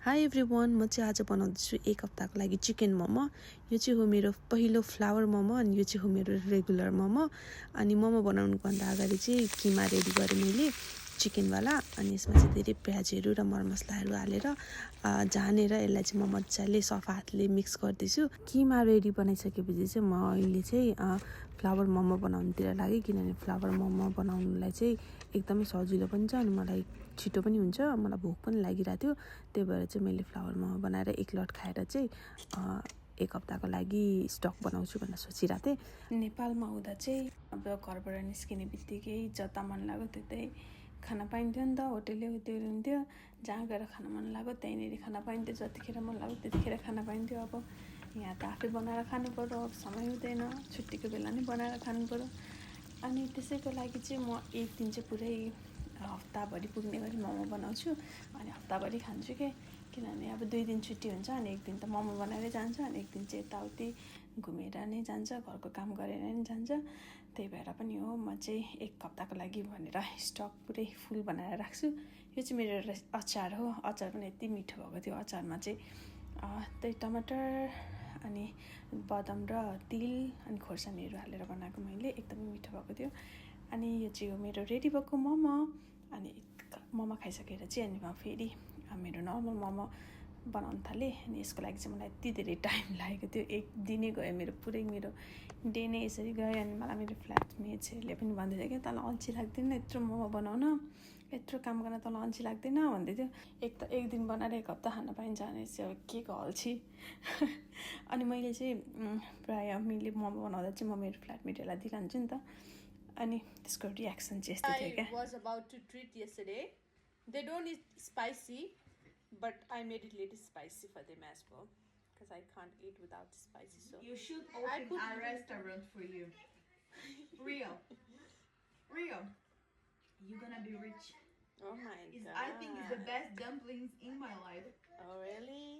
High everyone, म चाहिँ आज बनाउँदैछु एक हप्ताको लागि चिकन मोमो। यो चाहिँ हो मेरो पहिलो फ्लावर मोमो अनि यो चाहिँ हो मेरो रेगुलर मोमो। अनि मोमो बनाउनुभन्दा अगाडि चाहिँ किमा रेडी गरेँ मैले चिकनवाला। अनि यसमा चाहिँ धेरै प्याजहरू र मरमसलाहरू हालेर झानेर यसलाई चाहिँ म मजाले सफा हातले मिक्स गर्दैछु। किमा रेडी बनाइसकेपछि चाहिँ म अहिले चाहिँ फ्लावर मोमो बनाउनुतिर लागेँ, किनभने फ्लावर मोमो बनाउनुलाई चाहिँ एकदमै सजिलो पनि छ अनि मलाई छिटो पनि हुन्छ, मलाई भोक पनि लागिरहेको थियो। त्यही भएर चाहिँ मैले फ्लावर मोमो बनाएर एक लट खाएर चाहिँ एक हप्ताको लागि स्टक बनाउँछु भनेर सोचिरहेको थिएँ। नेपालमा हुँदा चाहिँ अब घरबाट निस्किने बित्तिकै जता मन लाग्यो त्यतै खाना पाइन्थ्यो नि त। होटेल हुन्थ्यो, जहाँ गएर खाना मन लाग्यो त्यहीँनिर खाना पाइन्थ्यो, जतिखेर मन लाग्यो त्यतिखेर खाना पाइन्थ्यो। अब यहाँ त आफै बनाएर खानु पर्यो, अब समय हुँदैन, छुट्टीको बेला नै बनाएर खानु पर्यो। अनि त्यसैको लागि चाहिँ म एक दिन चाहिँ पुरै हप्ताभरि पुग्ने गरी मोमो बनाउँछु अनि हप्ताभरि खान्छु किनभने अब 2 दिन छुट्टी हुन्छ अनि एक दिन त मोमो बनाएरै जान्छ अनि एक दिन चाहिँ यताउति घुमेर नै जान्छ, घरको काम गरेर नै जान्छ। त्यही भएर पनि हो म चाहिँ एक हप्ताको लागि भनेर स्टक पुरै फुल बनाएर राख्छु। यो चाहिँ मेरो अचार हो। अचार पनि यति मिठो भएको थियो। अचारमा चाहिँ त्यही टमाटर अनि बदाम र तिल अनि खोर्सानीहरू हालेर बनाएको मैले, एकदमै मिठो भएको थियो। अनि यो चाहिँ हो मेरो रेडी भएको मोमो। अनि मोमो खाइसकेर चाहिँ अनि म फेरि मेरो नर्मल मोमो बनाउन थालेँ। अनि यसको लागि चाहिँ मलाई यति धेरै टाइम लागेको थियो, एक दिनै गयो, पुरै मेरो डे नै यसरी गयो। अनि मलाई मेरो फ्ल्याटमेट्सहरूले पनि भन्दै थियो क्या, तँलाई अल्छी लाग्दैन यत्रो मोमो बनाउन, यत्रो काम गर्न तँलाई अल्छी लाग्दैन भन्दै थियो। एक दिन बनाएर एक हप्ता खान पाइन्छ भने चाहिँ अब के को अल्छी। अनि मैले चाहिँ प्रायः मैले मोमो बनाउँदा चाहिँ म मेरो फ्ल्याटमेटहरूलाई दिइरहन्छु नि त, अनि त्यसको रियाक्सन चाहिँ यस्तो थियो क्या। I was about to treat yesterday. They don't eat spicy, but I made it little spicy for them as well because I can't eat without spicy. So you should open a restaurant for you. Real. You're gonna be rich. oh my god, I think it's the best dumplings in my life. Oh really?